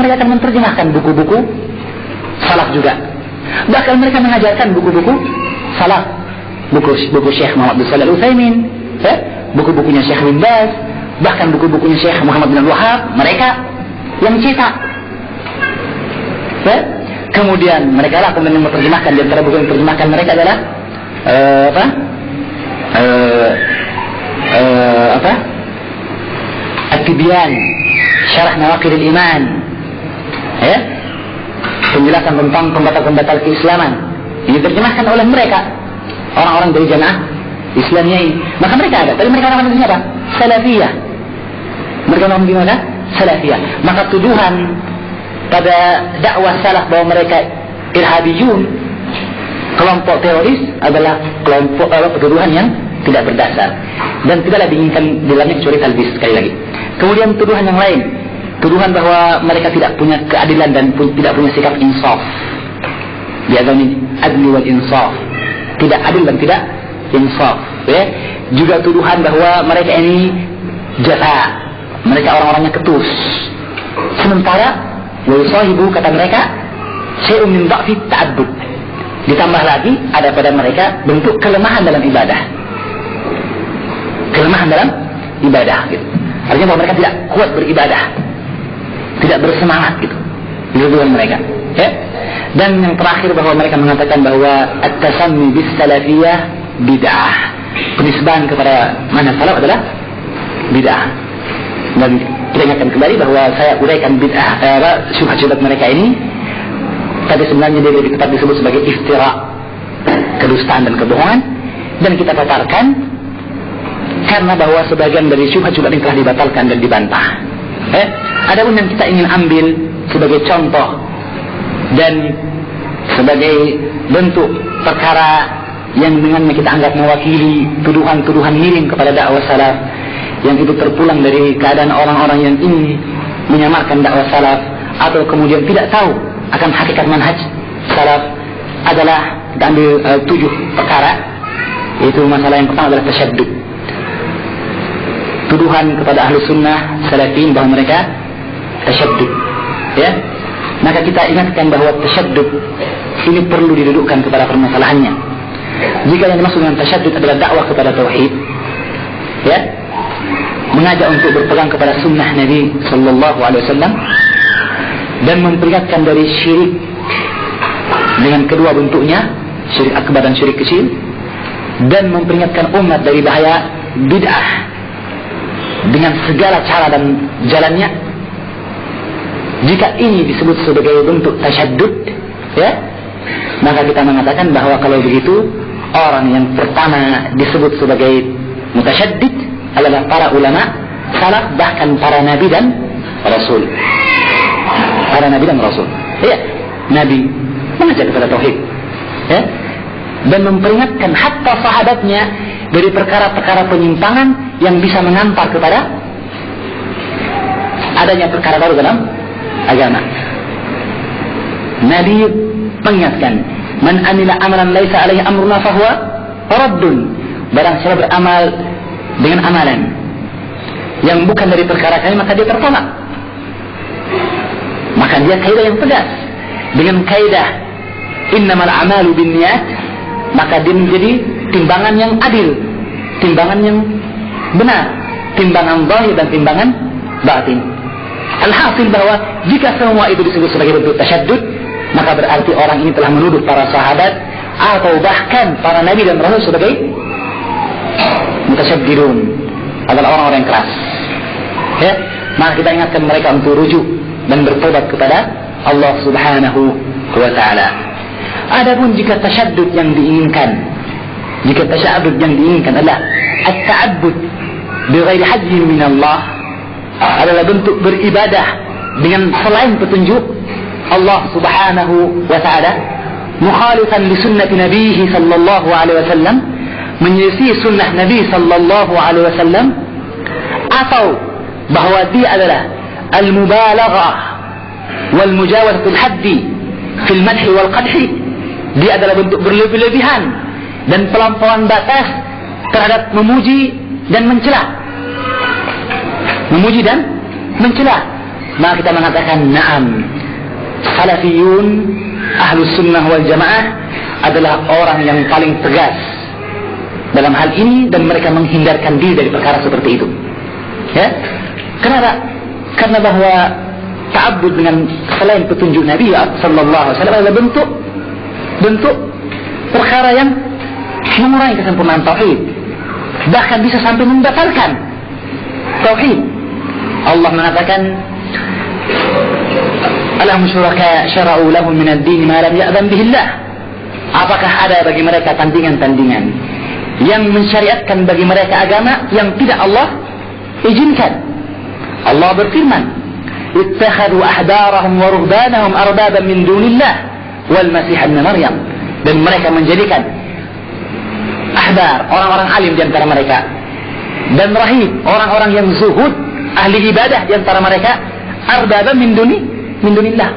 mereka akan menerjemahkan buku-buku salaf juga. Bahkan mereka mengajarkan buku-buku salaf, buku Syekh Muhammad bin Shalih Al-Utsaimin, buku-bukunya Syekh bin Baz, bahkan buku-bukunya Syekh Muhammad bin Al-Wahhab, mereka yang cetak. Kemudian mereka lah kemudian yang menerjemahkan. Di antara buku yang menerjemahkan mereka adalah At-Tibyan Syarah Nawaqidil Iman, penjelasan tentang pembatal-pembatal keislaman. Ini diterjemahkan oleh mereka, orang-orang dari jamaah Islamnya ini. Maka mereka ada, tapi mereka orang apa? Salafiyah. Mereka orang gimana? Salafiyah. Maka tuduhan pada dakwah salaf bahwa mereka irhabiyun, kelompok teroris, adalah kelompok tuduhan yang tidak berdasar dan tidaklah diinginkan di dalamnya kecuali talbis. Sekali lagi. Kemudian tuduhan yang lain, tuduhan bahwa mereka tidak punya keadilan dan tidak punya sikap insaf. Di agama adli wal insaf, tidak adil dan tidak insaf. Juga tuduhan bahwa mereka ini jafa, mereka orang-orangnya ketus. Sementara wasahibu, kata mereka, syai'un min dha'fi ta'abbud. Ditambah lagi ada pada mereka bentuk kelemahan dalam ibadah. Kelemahan dalam ibadah gitu. Artinya bahwa mereka tidak kuat beribadah, tidak bersemangat gitu. Itu tuduhan mereka. Dan yang terakhir bahwa mereka mengatakan bahwa at-tasammi bis salafiyah bid'ah. Penisbahan kepada manhaj salaf adalah bid'ah. Dan kita ingatkan kembali bahwa saya uraikan bid'ah, syubhat-syubhat mereka ini, tapi sebenarnya dia lebih tepat disebut sebagai iftira, kedustaan dan kebohongan. Dan kita paparkan karena bahwa sebagian dari syubhat-syubhat yang telah dibatalkan dan dibantah. Adapun yang kita ingin ambil sebagai contoh dan sebagai bentuk perkara yang dengannya kita anggap mewakili tuduhan-tuduhan miring kepada dakwah salaf, yang itu terpulang dari keadaan orang-orang yang ingin menyamarkan dakwah salaf atau kemudian tidak tahu akan hakikat manhaj salaf, adalah kita ambil 7 perkara. Yaitu masalah yang pertama adalah tasyaddud, tuduhan kepada ahlu sunnah salafin bahwa mereka tasyaddud. Maka kita ingatkan bahwa tasyaddud ini perlu didudukkan kepada permasalahannya. Jika yang dimaksud dengan tasyaddud adalah dakwah kepada tauhid, mengajak untuk berpegang kepada sunnah Nabi Sallallahu Alaihi Wasallam dan memperingatkan dari syirik dengan kedua bentuknya, syirik akbar dan syirik kecil, dan memperingatkan umat dari bahaya bid'ah dengan segala cara dan jalannya. Jika ini disebut sebagai bentuk tasyaddud, maka kita mengatakan bahwa kalau begitu orang yang pertama disebut sebagai mutasyaddid adalah para ulama salaf, bahkan para nabi dan rasul. Para nabi dan rasul. Nabi mengajak kepada tauhid, dan memperingatkan hatta sahabatnya dari perkara-perkara penyimpangan yang bisa mengantar kepada adanya perkara baru dalam agama. Nabi mengingatkan, man amila amalan laisa alaihi amruna fahuwa raddun. Barang siapa beramal dengan amalan yang bukan dari perkara kami, maka dia tertolak. Maka dia kaidah yang tegas dengan kaidah innamal a'malu binniyat, maka dia menjadi timbangan yang adil, timbangan yang benar, timbangan zahir dan timbangan batin. Alhasil bahwa jika semua itu disebut sebagai bentuk tasyaddud, maka berarti orang ini telah menuduh para sahabat atau bahkan para nabi dan rasul sebagai mutasyaddidun, adalah orang-orang yang keras. Maka kita ingatkan mereka untuk rujuk dan bertobat kepada Allah Subhanahu wa ta'ala. Adapun jika tasyaddud yang diinginkan, adalah at-ta'abbud bi ghairi hajjin min Allah, adalah bentuk beribadah dengan selain petunjuk Allah Subhanahu wa ta'ala, mukhalifan li sunnati nabihi sallallahu alaihi wasallam, menyelisih sunnah Nabi sallallahu alaihi wasallam, atau bahwa dia adalah al-mubalaghah wal mujawazatul haddi fil madhi wal qadhi, dia adalah bentuk berlebih-lebihan dan pelampauan batas terhadap memuji dan mencela. maka kita mengatakan na'am, salafiyun, ahlus sunnah wal jamaah adalah orang yang paling tegas dalam hal ini, dan mereka menghindarkan diri dari perkara seperti itu. Ya, kenapa? Karena bahwa ta'abbud dengan selain petunjuk Nabi sallallahu alaihi wasallam adalah bentuk perkara yang mengurangi kesempurnaan tauhid, bahkan bisa sampai membatalkan tauhid. Allah mengatakan, "Alahum syuraka syara'u lahum min ad-din ma lam ya'zan bihi Allah." Apakah ada bagi mereka tandingan-tandingan yang mensyariatkan bagi mereka agama yang tidak Allah izinkan? Allah berfirman, "Ittakhadhu ahbarahum wa ruhbanahum arbaban min dunillah wal masih ibn Maryam." Dan mereka menjadikan ahbar, orang-orang alim di antara mereka, dan rahib, orang-orang yang zuhud, ahli ibadah di antara mereka, arbaban min dunillah.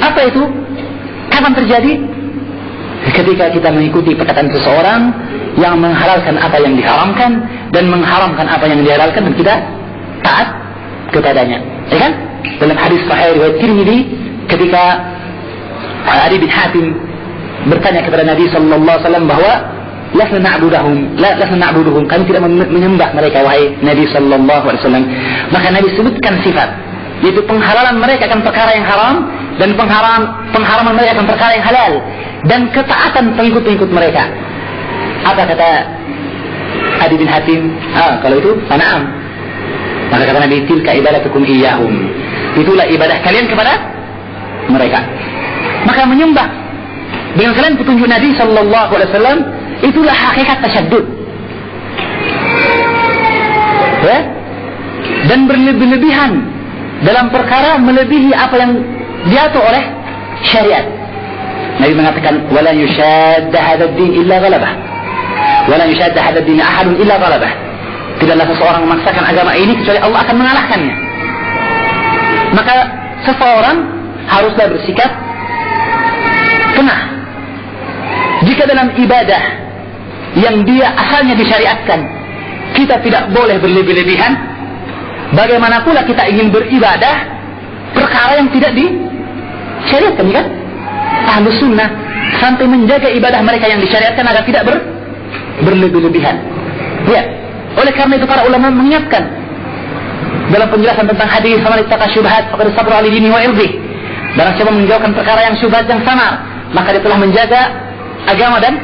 Apa itu? Kapan terjadi? Ketika kita mengikuti perkataan seseorang yang menghalalkan apa yang diharamkan dan mengharamkan apa yang dihalalkan, dan kita taat kepadanya. Ya kan? Dalam hadis sahih riwayat Tirmidzi, ketika Adi bin Hatim bertanya kepada Nabi sallallahu alaihi wasallam bahwa lasna na'buduhum, kami tidak menyembah mereka wahai Nabi sallallahu alaihi wasallam. Maka Nabi sebutkan sifat, yaitu penghalalan mereka akan perkara yang haram, dan pengharaman mereka akan perkara yang halal, dan ketaatan pengikut-pengikut mereka. Apa kata Adi bin Hatim? Kalau itu, na'am. Maka kata Nabi, tilka ibadatukum iyyahum, itulah ibadah kalian kepada mereka. Maka menyembah dengan selain petunjuk Nabi sallallahu alaihi wasallam, itulah hakikat tasyaddud. Ya? Dan berlebih-lebihan dalam perkara melebihi apa yang diatur oleh syariat. Nabi mengatakan, "Wala yushadda hadzal din illa ghalabah. Wala yushadda hadzal din ahadun illa ghalabah." Tidaklah seseorang memaksakan agama ini kecuali Allah akan mengalahkannya. Maka seseorang haruslah bersikap tenang. Jika dalam ibadah yang dia asalnya disyariatkan, kita tidak boleh berlebih-lebihan, bagaimana pula kita ingin beribadah perkara yang tidak disyariatkan, kan? Ahlus sunnah sampai menjaga ibadah mereka yang disyariatkan agar tidak berlebih-lebihan. Ya, oleh karena itu para ulama mengingatkan dalam penjelasan tentang hadis, "Faman ittaqa syubhat faqad sabara li dinihi wa irdihi." Barang siapa menjauhkan perkara yang syubhat yang samar, maka dia telah menjaga agama dan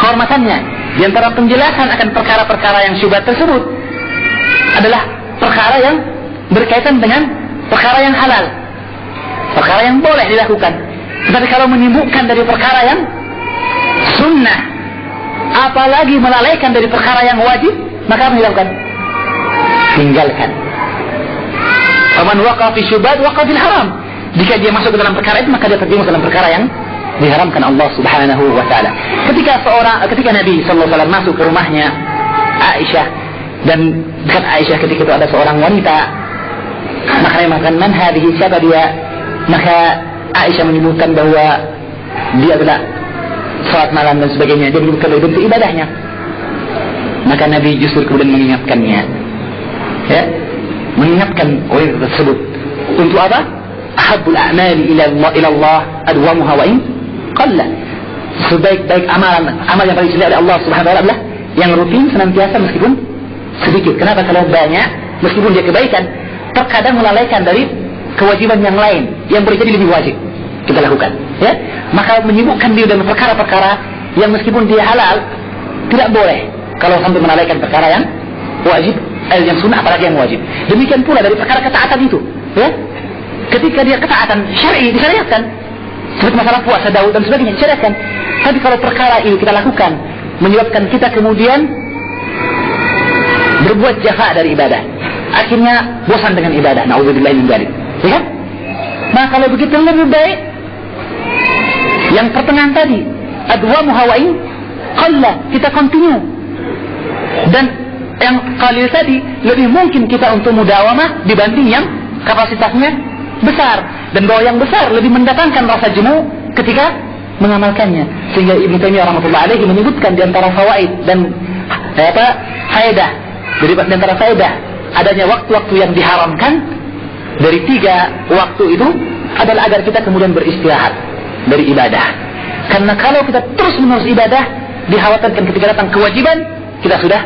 kehormatannya. Di antara penjelasan akan perkara-perkara yang syubhat tersebut adalah perkara yang berkaitan dengan perkara yang halal, perkara yang boleh dilakukan. Tetapi kalau menyibukkan dari perkara yang sunnah, apalagi melalaikan dari perkara yang wajib, maka apa yang dilakukan? Tinggalkan. Faman waqa fi syubhat waqa fil haram. Jika dia masuk ke dalam perkara itu, maka dia terjerumus dalam perkara yang diharamkan Allah Subhanahu wa taala. Ketika Nabi sallallahu alaihi wasallam masuk ke rumahnya Aisyah, dan dekat Aisyah ketika itu ada seorang wanita, maka dia mengatakan, "Man hadhihi?" Siapa dia? Maka Aisyah menyebutkan bahwa dia adalah salat malam dan sebagainya. Dia menyebutkan bentuk ibadahnya. Maka Nabi justru kemudian mengingatkannya, ya, mengingatkan wanita tersebut untuk apa? Ahabbul a'mali ila Allah adwamuha wa in qalla. Sebaik-baik amal yang paling dicintai oleh Allah Subhanahu wa taala adalah yang rutin senantiasa meskipun sedikit. Kenapa? Kalau banyak meskipun dia kebaikan, terkadang melalaikan dari kewajiban yang lain yang boleh jadi lebih wajib kita lakukan, ya. Maka menyibukkan diri dengan perkara-perkara yang meskipun dia halal tidak boleh kalau sampai melalaikan perkara yang wajib, yang sunnah apalagi yang wajib. Demikian pula dari perkara ketaatan itu, ya. Ketika dia ketaatan syar'i disyariatkan, seperti masalah puasa Daud dan sebagainya disyariatkan. Tapi kalau perkara itu kita lakukan menyebabkan kita kemudian berbuat jafa dari ibadah, akhirnya bosan dengan ibadah, na'udzubillah min dzalik, ya kan? Nah, kalau begitu lebih baik yang pertengahan tadi, adwamuha wa in qalla, kita continue. Dan yang qalil tadi lebih mungkin kita untuk mudawamah dibanding yang kapasitasnya besar, dan bahwa yang besar lebih mendatangkan rasa jemu ketika mengamalkannya. Sehingga Ibnu Taimiyah rahmatullah alaihi menyebutkan di antara fawaid dan faedah, jadi di antara faedah adanya waktu-waktu yang diharamkan dari 3 waktu itu adalah agar kita kemudian beristirahat dari ibadah. Karena kalau kita terus menerus ibadah, dikhawatirkan ketika datang kewajiban kita sudah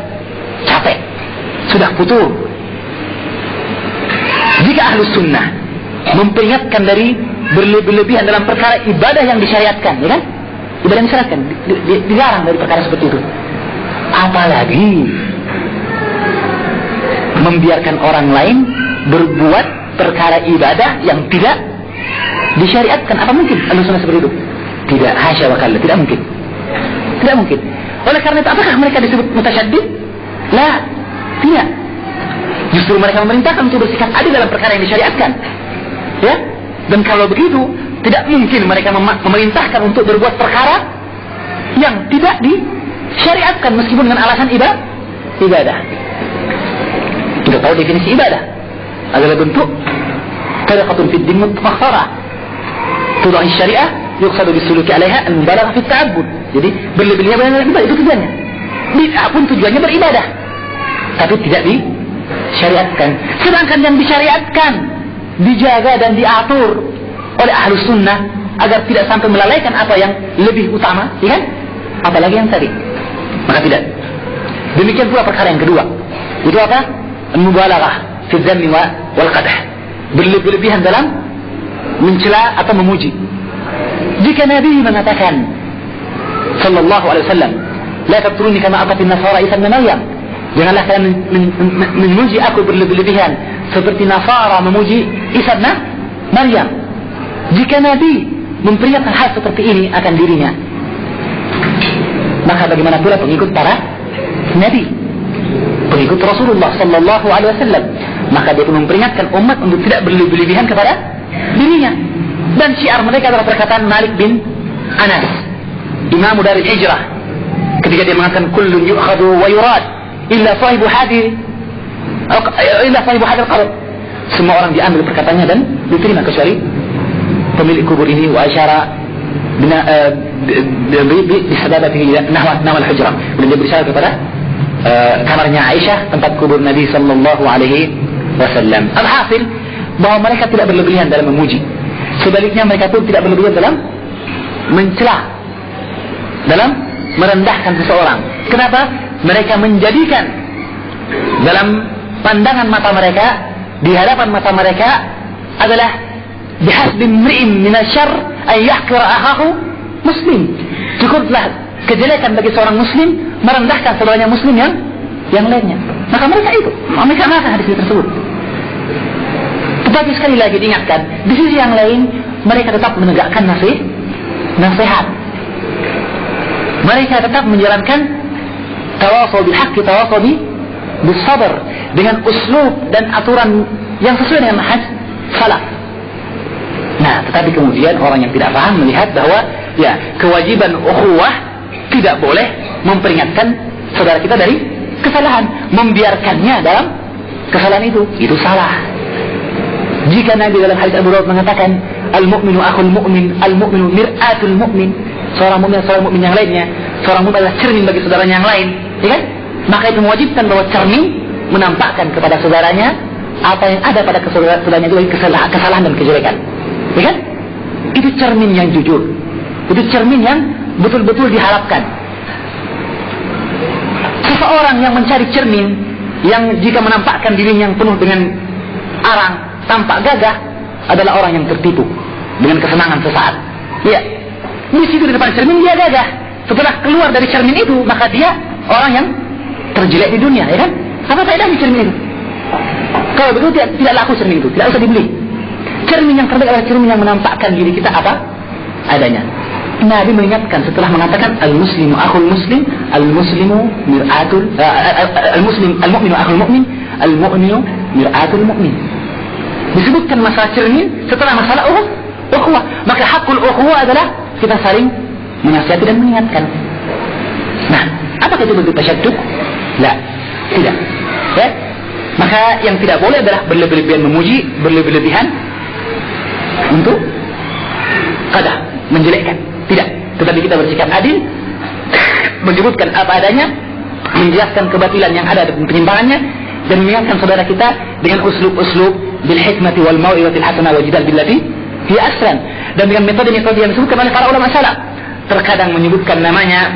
capek, sudah futur. Jika ahlus sunnah memperingatkan dari berlebihan dalam perkara ibadah yang disyariatkan, ya kan? Ibadah yang disyariatkan, dilarang dari perkara seperti itu. Apalagi membiarkan orang lain berbuat perkara ibadah yang tidak disyariatkan. Apa mungkin ahlus sunnah seperti itu? Tidak, hasya wa kalla, tidak mungkin. Tidak mungkin. Oleh karena itu, apakah mereka disebut mutasyaddid? La, tidak. Justru mereka memerintahkan untuk bersikap adil dalam perkara yang disyariatkan. Ya? Dan kalau begitu, tidak mungkin mereka memerintahkan untuk berbuat perkara yang tidak disyariatkan meskipun dengan alasan ibadah. Kita tahu definisi ibadah adalah bentuk tariqatun fid din mutakhara. Tudah syariah yuqsadu bisuluki 'alaiha al-mubalaghah fi at-ta'abbud. Jadi berlebihan dalam ibadah itu tujuannya. Bid'ah pun tujuannya beribadah, tapi tidak disyariatkan. Sedangkan yang disyariatkan dijaga dan diatur oleh ahlus sunnah agar tidak sampai melalaikan apa yang lebih utama, ya kan? Apalagi yang tadi. Maka tidak. Demikian pula perkara yang kedua. Itu apa? Al-mubalaghah fi dhammi wal qadah. Berlebihan dalam mencela atau memuji. Jika Nabi mengatakan sallallahu alaihi wasallam, la tatruni kama atat an-nasara Isa ibn Maryam, janganlah kalian memuji aku berlebihan seperti Nasara memuji Isa ibn Maryam. Jika Nabi memperingatkan hal seperti ini akan dirinya, maka bagaimana pula pengikut para Nabi, pengikut Rasulullah sallallahu alaihi wasallam? Maka dia pun memperingatkan umat untuk tidak berlebihan kepada dirinya. Dan syiar mereka adalah perkataan Malik bin Anas, Imam Darul Hijrah, ketika dia mengatakan kullun yu'khadhu wa yurad illa sahibu hadil qabr. Semua orang diambil perkataannya dan diterima kecuali pemilik kubur ini. Wa asyara bisababatihi nahwa al-hujrah. Dan dia berisyarat kepada kamarnya Aisyah, tempat kubur Nabi sallallahu alaihi wasallam. Alhasil bahwa mereka tidak berlebihan dalam memuji. Sebaliknya mereka pun tidak berlebihan dalam mencela, dalam merendahkan seseorang. Kenapa? Mereka menjadikan dalam pandangan mata mereka, di hadapan mata mereka adalah bihasbi imri'in minasyarr ay yahqira akhahu muslim. Cukuplah kejelekan bagi seorang muslim merendahkan saudaranya muslim yang lainnya. Maka mereka mengatakan hadis tersebut. Tetapi sekali lagi diingatkan, di sisi yang lain mereka tetap menegakkan nasihat. Mereka tetap menjalankan tawasaw bil haqq, tawasaw bis sabr, dengan uslub dan aturan yang sesuai dengan manhaj salaf. Nah, tetapi kemudian orang yang tidak paham melihat bahwa ya kewajiban ukhuwah tidak boleh memperingatkan saudara kita dari kesalahan, membiarkannya dalam kesalahan itu salah. Jika Nabi dalam hadis Abu Dawud mengatakan al-mu'minu akhul mu'min, al-mu'minu mir'atul mu'min, seorang mukmin yang lainnya, seorang mukmin adalah cermin bagi saudaranya yang lain, ya kan? Maka itu mewajibkan bahwa cermin menampakkan kepada saudaranya apa yang ada pada saudaranya itu kesalahan dan kejelekan, ya kan? Itu cermin yang jujur, itu cermin yang betul-betul diharapkan. Seseorang yang mencari cermin yang jika menampakkan dirinya yang penuh dengan arang, tampak gagah, adalah orang yang tertipu dengan kesenangan sesaat. Ya, di situ di depan cermin dia gagah. Setelah keluar dari cermin itu, maka dia orang yang terjelek di dunia, ya kan? Apa faedahnya cermin itu? Kalau begitu tidak laku cermin itu, tidak usah dibeli. Cermin yang terbaik adalah cermin yang menampakkan diri kita apa adanya. Nabi mengingatkan setelah mengatakan al-muslimu akhul muslim, al-muslimu mir'atul al-mu'minu akhul mu'min, al-mu'minu mir'atul mu'min. Disebutkan masalah cermin setelah masalah ukhuwah. Maka hakul ukhuwah adalah kita saling menasihati dan mengingatkan. Nah, apakah itu bentuk tasyaddud? La, tidak. Ya? Maka yang tidak boleh adalah berlebihan memuji, berlebihan untuk qadah, menjelekkan. Tidak. Tetapi kita bersikap adil, menyebutkan apa adanya, menjelaskan kebatilan yang ada dan penyimpangannya, dan mengingatkan saudara kita dengan uslub-uslub bil hikmati wal mau'izatil hasanah wa jidal billati hi aslan, dan dengan metode-metode yang disebutkan oleh para ulama salaf. Terkadang menyebutkan namanya,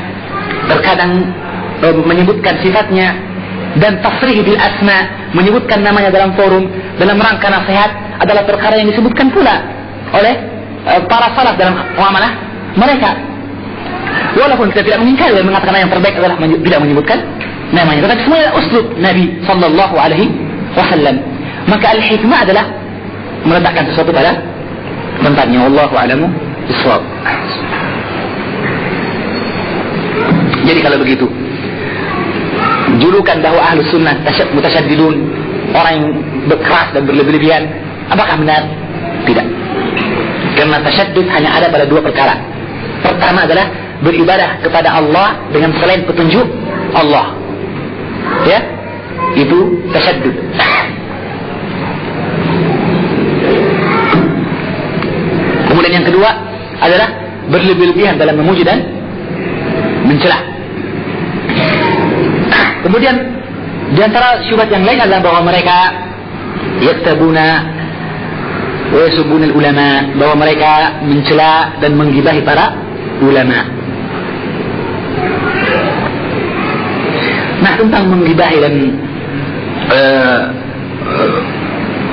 terkadang menyebutkan sifatnya, dan tasrih bil asma, menyebutkan namanya dalam forum dalam rangka nasihat adalah perkara yang disebutkan pula oleh para salaf dalam muamalah mereka. Walaupun kita tidak mengingkari dan mengatakan yang terbaik adalah tidak menyebutkan namanya, tetapi semuanya uslub Nabi sallallahu alaihi wasallam. Maka al-hikmah adalah meletakkan sesuatu pada tempatnya. Wallahu a'lamu bishawab. Jadi kalau begitu, julukan bahwa ahlus sunnah mutasyaddidun, orang yang berkeras dan berlebih-lebihan, apakah benar? Tidak. Karena tasyaddud hanya ada pada dua perkara. Pertama adalah beribadah kepada Allah dengan selain petunjuk Allah. Ya, itu tasyaddud. Kemudian yang kedua adalah berlebih-lebihan dalam memuji dan mencela. Kemudian di antara syubhat yang lain adalah bahwa mereka yaktabuna wa yasubuna ulama, bahwa mereka mencela dan menggibahi para ulama. Nah, tentang menggibahi dan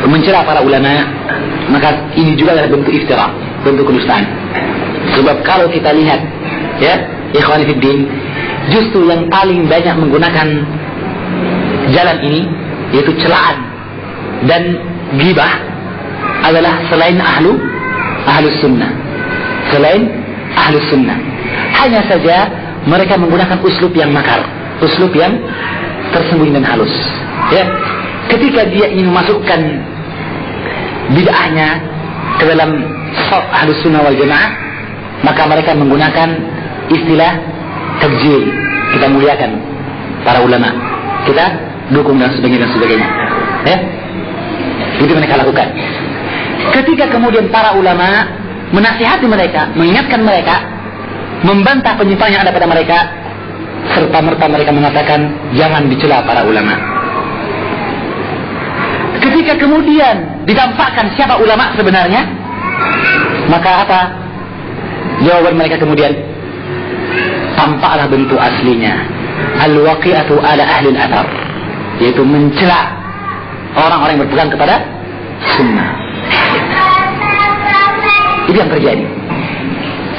mencela para ulama, maka ini juga adalah bentuk iftira, bentuk kedustaan. Sebab kalau kita lihat, ya, ikhwani fiddin, justru yang paling banyak menggunakan jalan ini, yaitu celaan dan ghibah, adalah selain ahlus sunnah. Selain ahlus sunnah. Hanya saja mereka menggunakan uslub yang makar, uslub yang tersembunyi dan halus. Ya, ketika dia ingin memasukkan bid'ahnya ke dalam saf ahlus sunnah wal jamaah, maka mereka menggunakan istilah tabjil. Kita muliakan para ulama, kita dukung dan sebagainya. Ya, itu mereka lakukan. Ketika kemudian para ulama menasihati mereka, mengingatkan mereka, membantah penyimpangan yang ada pada mereka, serta-merta mereka mengatakan jangan dicela para ulama. Ketika kemudian ditampakkan siapa ulama sebenarnya, maka apa jawaban mereka kemudian? Tampaklah bentuk aslinya, al-waqi'atu ala ahli al-athar, yaitu mencela orang-orang yang berpegang kepada sunnah. Itu yang terjadi.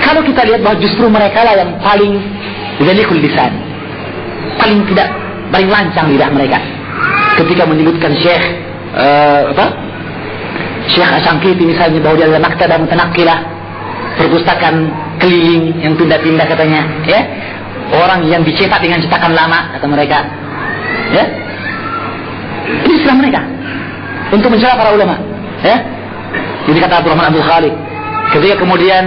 Kalau kita lihat bahwa justru mereka lah yang paling zalikul lisan, paling lancang lidah mereka ketika menyebutkan Syekh Syekh Asy-Syanqiti misalnya, bahwa dia adalah maktabah mutanaqqilah, perpustakaan keliling yang pindah-pindah katanya, ya, orang yang dicetak dengan cetakan lama kata mereka, ya. Ini istilah mereka untuk mencela para ulama, ya. Jadi kata Abdurrahman Abdul Khalid, ketika kemudian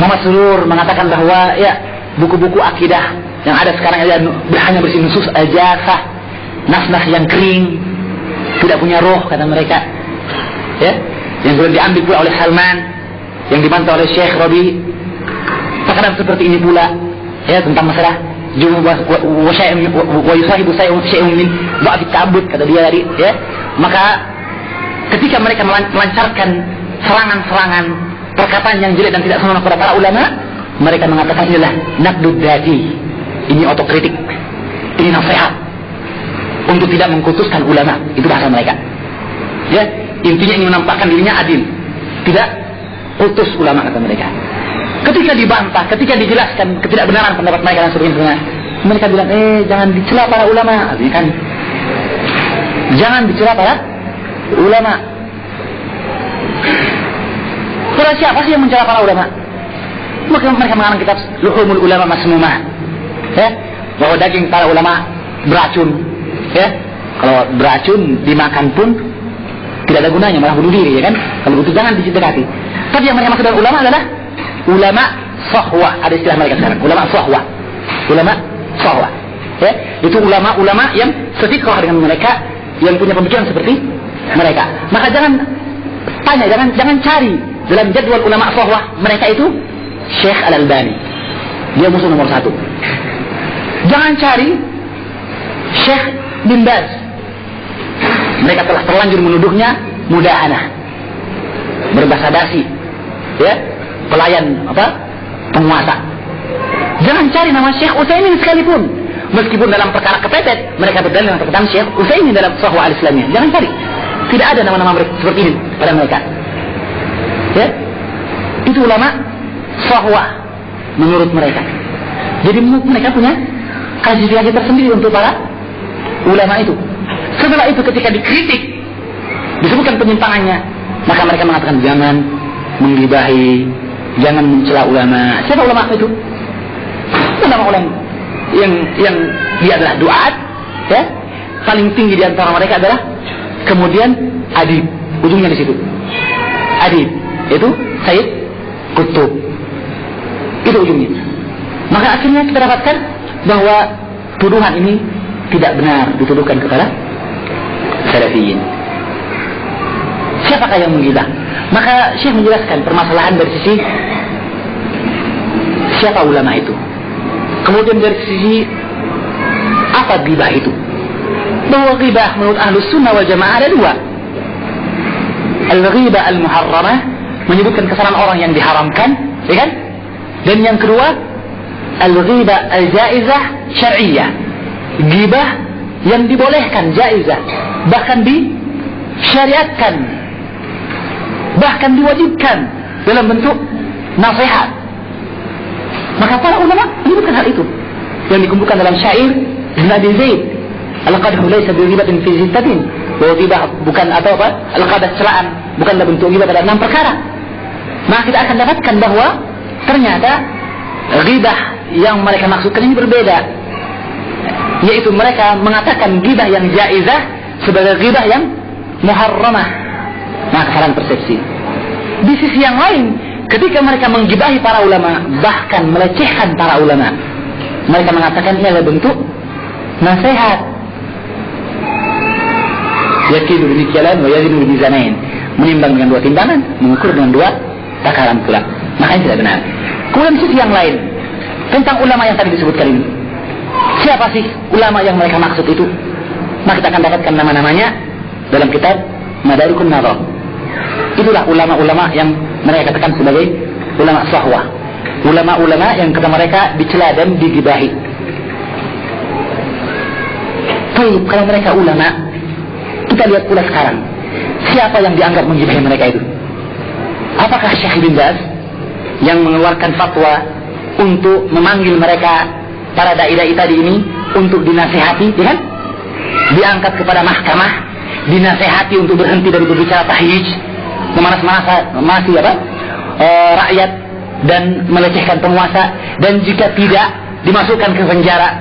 Muhammad Surur mengatakan bahwa ya buku-buku akidah yang ada sekarang hanya berisi nusus al-jasah, nas-nas yang kering, tidak punya roh kata mereka, ya, yang boleh diambil pula oleh Salman, yang dibantah oleh Syekh Rabi. Terkadang seperti ini pula, ya, tentang masalah wa yusahibu syai'un min ba'd ta'abbud kata dia tadi, ya. Maka ketika mereka melancarkan serangan-serangan perkataan yang jelek dan tidak senonoh kepada para ulama, mereka mengatakan inilah naqdud dati, ini otokritik, ini nasihat untuk tidak mengkutuskan ulama. Itu bahasa mereka, ya. Intinya ingin menampakkan dirinya adil, tidak kutus ulama kata mereka. Ketika dibantah, ketika dijelaskan ketidakbenaran pendapat mereka dan sebagainya, mereka bilang jangan dicela para ulama, artinya kan jangan dicela para ulama. Terus siapa sih yang mencela para ulama? Maka mereka mengarang kitab Luhumul Ulama Masmumah, ya, bahwa daging para ulama beracun, ya. Kalau beracun dimakan pun tidak ada gunanya, malah bunuh diri, ya kan? Kalau begitu jangan didekati. Tapi yang mereka maksud dengan ulama adalah ulama sahwa, ada istilah mereka sekarang, ulama sahwa, ya, itu ulama-ulama yang setiqah dengan mereka, yang punya pemikiran seperti mereka. Maka jangan tanya, jangan cari dalam jadwal ulama sahwa mereka itu Syekh Al-Albani, dia musuh nomor 1. Jangan cari Syekh bin Baz. Mereka telah terlanjur menuduhnya mudahanah, berbasa-basi, ya, pelayan penguasa. Jangan cari nama Syekh Utsaimin sekalipun, meskipun dalam perkara kepepet mereka berdalil tentang Syekh Utsaimin dalam Shahwah al-Islamiyah. Jangan cari, tidak ada nama-nama mereka seperti ini pada mereka. Ya, itu ulama Shahwah menurut mereka. Jadi mereka punya kajian tersendiri untuk para ulama itu. Setelah itu ketika dikritik, disebutkan penyimpangannya, maka mereka mengatakan jangan menggibahi, jangan mencela ulama. Siapa ulama itu? Ulama-ulama yang dia adalah duat, ya. Paling tinggi di antara mereka adalah kemudian adib, ujungnya di situ. Adib itu Sayyid Qutb. Itu ujungnya. Maka akhirnya kita dapatkan bahwa tuduhan ini tidak benar dituduhkan kepada salafiyin. Siapakah yang menggibah? Maka Syekh menjelaskan permasalahan dari sisi siapa ulama itu. Kemudian dari sisi apa ghibah itu. Bahwa ghibah menurut Ahlus Sunnah wal Jamaah ada dua. Al-ghibah al-muharramah, menyebutkan kesalahan orang yang diharamkan, ya kan? Dan yang kedua, al-ghibah al-jaizah syar'iyyah. Ghibah yang dibolehkan, jaizah, bahkan disyariatkan, bahkan diwajibkan dalam bentuk nasihat. Maka para ulama menyebutkan hal itu yang dikumpulkan dalam syair Ibn Abi Zaid, al-qadhu laysa bi ghibatin fi zittatin. Bahwa ghibah bukan atau apa? Al-qadah celaan bukanlah bentuk ghibah pada 6 perkara. Maka kita akan dapatkan bahwa ternyata ghibah yang mereka maksudkan ini berbeda, yaitu mereka mengatakan ghibah yang jaizah sebagai ghibah yang muharramah. Nah, kesalahan persepsi. Di sisi yang lain, ketika mereka menggibahi para ulama, bahkan melecehkan para ulama, mereka mengatakan ini adalah bentuk nasihat. Yakidu bijalan wa yazinu bizanain, menimbang dengan 2 timbangan, mengukur dengan 2 takaran pula. Makanya tidak benar. Kemudian sisi yang lain tentang ulama yang tadi disebutkan ini, siapa sih ulama yang mereka maksud itu? Maka kita akan dapatkan nama-namanya dalam kitab Madarikun Nadhar. Itulah ulama-ulama yang mereka katakan sebagai ulama Shahwah, ulama-ulama yang kata mereka dicela dan digibahi. Baik, kalau mereka ulama, kita lihat pula sekarang siapa yang dianggap menggibahi mereka itu. Apakah Syekh bin Baz yang mengeluarkan fatwa untuk memanggil mereka para dai-dai tadi ini untuk dinasihati, ya kan? Diangkat kepada mahkamah, dinasihati untuk berhenti dari berbicara tahyij, memanas-manasi rakyat dan melecehkan penguasa, dan jika tidak dimasukkan ke penjara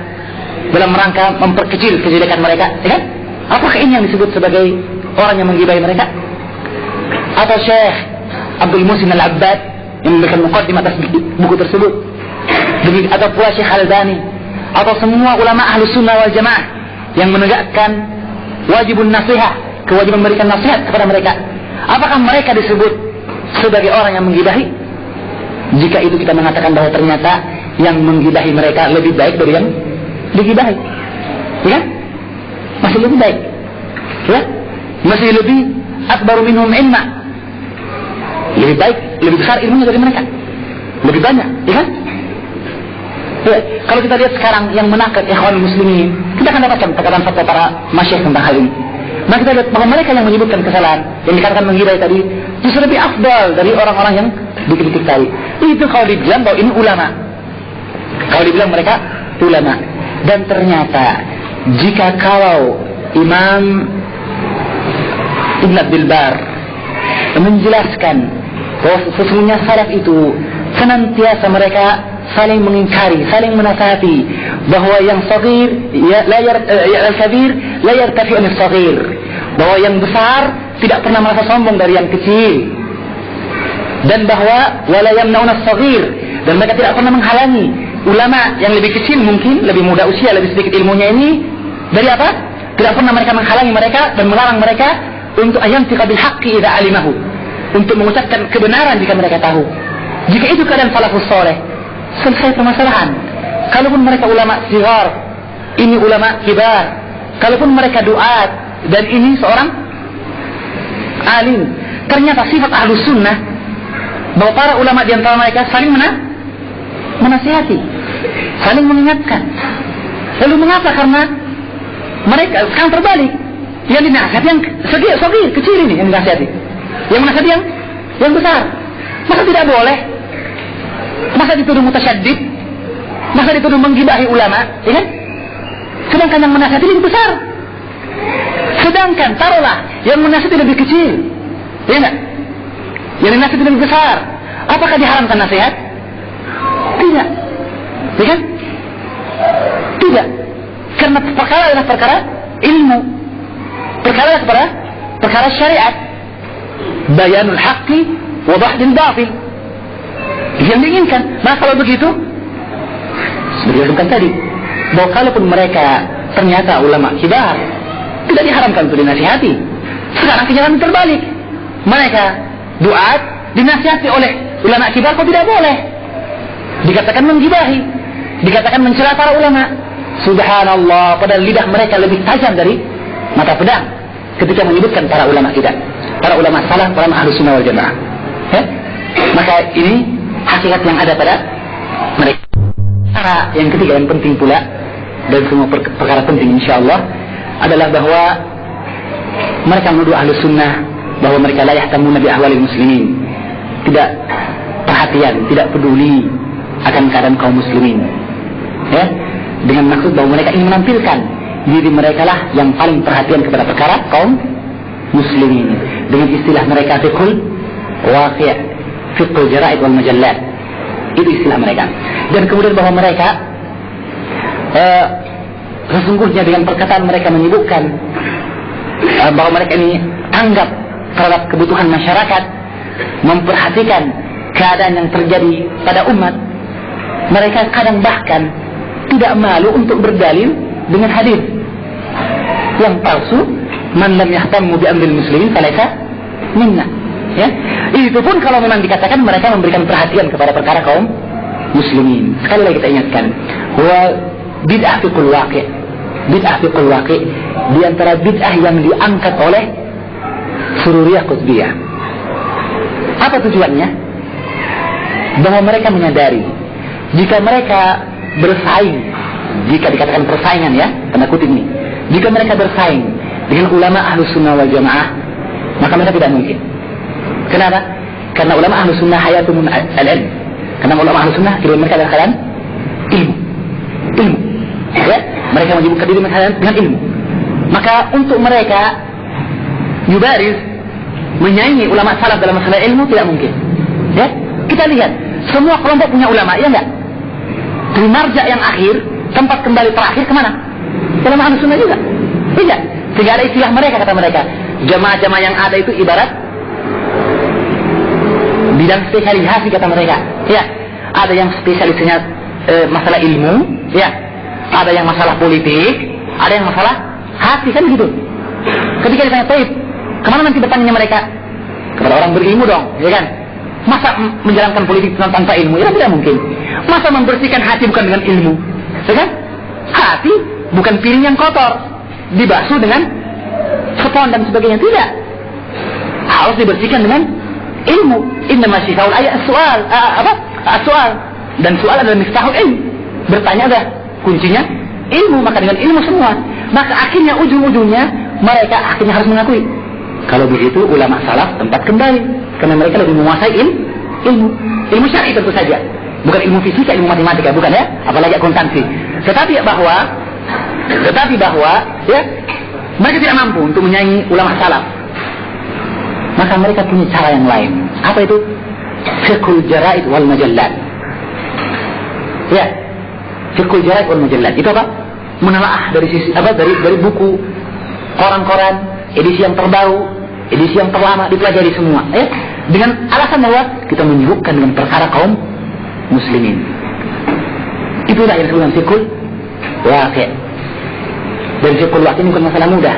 dalam rangka memperkecil kejelekan mereka, ya kan? Apakah ini yang disebut sebagai orang yang menggibahi mereka? Atau Syekh Abdul Muhsin Al-Abbad yang memberikan muqaddimah atas buku tersebut, atau pula Syekh Al-Albani, atau semua ulama Ahlus Sunnah wal Jamaah yang menegakkan wajibun nasihat, kewajiban memberikan nasihat kepada mereka, apakah mereka disebut sebagai orang yang menggibahi? Jika itu kita mengatakan bahwa ternyata yang menggibahi mereka lebih baik dari yang digibahi, ya? Masih lebih baik, ya? Masih lebih akbaru minhum ilma, lebih baik, lebih besar ilmunya dari mereka, lebih banyak, ya kan? Ya, kalau kita lihat sekarang yang menakat ikhwan muslimin, kita akan dapatkan perkataan fatwa para masyayikh tentang hal ini. Maka kita lihat bahwa mereka yang menyebutkan kesalahan, yang dikatakan menggibahi tadi, justru lebih afdal dari orang-orang yang dikritik tadi. Itu kalau dibilang bahwa ini ulama, kalau dibilang mereka ulama. Dan ternyata jika kalau Imam Ibn Abdul Bar menjelaskan bahwa sesungguhnya salaf itu senantiasa mereka saling mengingkari, saling menasihati bahwa yang saghir al-kabir la yartafi an as-saghir, bahwa yang besar tidak pernah merasa sombong dari yang kecil, dan bahwa wala yamnauna as-saghir, dan mereka tidak pernah menghalangi ulama yang lebih kecil, mungkin lebih muda usia, lebih sedikit ilmunya ini, dari apa? Tidak pernah mereka menghalangi mereka dan melarang mereka untuk ayantiqa bil haqqi idza alimahu, untuk mengucapkan kebenaran jika mereka tahu. Jika itu keadaan salafus saleh, selesai permasalahan. Kalaupun mereka ulama sigar, ini ulama kibar, kalaupun mereka duat dan ini seorang alim, ternyata sifat ahlus sunnah bahwa para ulama di antara mereka saling menasihati, saling mengingatkan. Lalu mengapa? Karena mereka sekarang terbalik, yang dinasihati yang sogir, kecil ini yang dinasihati, yang menasihati yang besar. Maka tidak boleh, masa dituduh mutasyaddid, masa dituduh menggibahi ulama, ya kan? Sedangkan yang menasihati lebih besar. Sedangkan taruhlah yang menasihati lebih kecil, ya enggak? Yang dinasihati lebih besar, apakah diharamkan nasihat? Tidak, ya kan? Tidak, karena perkara adalah perkara ilmu, perkara adalah perkara syariat, bayanul haqqi wa bahdil batil, yang diinginkan. Nah kalau begitu, seperti yang tadi, bahwa kalaupun mereka ternyata ulama kibar, tidak diharamkan untuk dinasihati. Sekarang kenyataan terbalik, mereka duat dinasihati oleh ulama kibar, kok tidak boleh? Dikatakan menggibahi, dikatakan mencela para ulama. Subhanallah, padahal lidah mereka lebih tajam dari mata pedang ketika menyebutkan para ulama kita, para ulama salaf, para ahlus sunnah wal jamaah. Maka ini hakikat yang ada pada mereka. Cara yang ketiga yang penting pula, dan semua perkara penting insyaallah, adalah bahwa mereka menuduh ahlus sunnah bahwa mereka la yahtamuna bi ahwalil muslimin, tidak perhatian, tidak peduli akan keadaan kaum muslimin, ya, dengan maksud bahwa mereka ingin menampilkan diri mereka lah yang paling perhatian kepada perkara kaum muslimin, dengan istilah mereka fiqhul waqi', fiqhul jara'id wal majallat, itu istilah mereka. Dan kemudian bahwa mereka sesungguhnya dengan perkataan mereka menyebutkan bahwa mereka ini tanggap terhadap kebutuhan masyarakat, memperhatikan keadaan yang terjadi pada umat. Mereka kadang bahkan tidak malu untuk berdalil dengan hadis yang palsu, man lam yahtammu bi amril muslimin falaysa minna, ya. Itu pun kalau memang dikatakan mereka memberikan perhatian kepada perkara kaum muslimin. Sekali lagi kita ingatkan, wa bid'ah fiqhul waqi', bid'ah fiqhul waqi' di antara bid'ah yang diangkat oleh Sururiyah Qutbiyah. Apa tujuannya? Bahwa mereka menyadari jika mereka bersaing, jika dikatakan persaingan, ya, tanda kutip ini, jika mereka bersaing dengan ulama ahlus sunnah wal jamaah, maka mereka tidak mungkin. Kenapa? Karena ulama ahlus sunnah hayatumun al-ilm. Karena ulama ahlus sunnah hidup mereka adalah keadaan ilmu, ya, mereka menyibukkan diri mereka dengan ilmu. Maka untuk mereka yubaris, menyaingi ulama salaf dalam masalah ilmu tidak mungkin, ya. Kita lihat semua kelompok punya ulama, ya enggak? Dari marja yang akhir, tempat kembali terakhir kemana? Ulama ahlus sunnah juga, tidak. Sehingga ada istilah mereka, kata mereka, jamaah-jamaah yang ada itu ibarat bidang spesialisasi, kata mereka, ya. Ada yang spesialisnya masalah ilmu, ya. Ada yang masalah politik, ada yang masalah hati, kan gitu. Ketika ditanya, "Taib, kemana nanti bertanya mereka?" Kepada orang berilmu dong, ya kan? Masa menjalankan politik tanpa ilmu? Ya tidak mungkin. Masa membersihkan hati bukan dengan ilmu, ya kan? Hati bukan piring yang kotor dibasuh dengan spons dan sebagainya, tidak. Harus dibersihkan dengan ilmu. Innama syifaul ayat soal, soal, dan soal adalah miftahul ilm. Bertanya adalah kuncinya ilmu, maka dengan ilmu semua. Maka akhirnya ujung-ujungnya mereka akhirnya harus mengakui, kalau begitu ulama salaf tempat kembali, karena mereka lebih menguasai ilmu syar'i tentu saja, bukan ilmu fisika, ilmu matematika, bukan, ya, apalagi akuntansi. Tetapi bahwa ya, mereka tidak mampu untuk menyaingi ulama salaf. Maka mereka punya cara yang lain. Apa itu? Fiqhul jara'id wal majallat. Ya, fiqhul jara'id wal majallat itu apa? Menelaah dari sisi apa? Dari buku, koran-koran, edisi yang terbaru, edisi yang terlama, dipelajari semua, ya. Dengan alasan bahwa kita menyibukkan dengan perkara kaum muslimin. Itulah yang disebut fiqhul waqi'. Dan fiqhul waqi' ini bukan masalah mudah.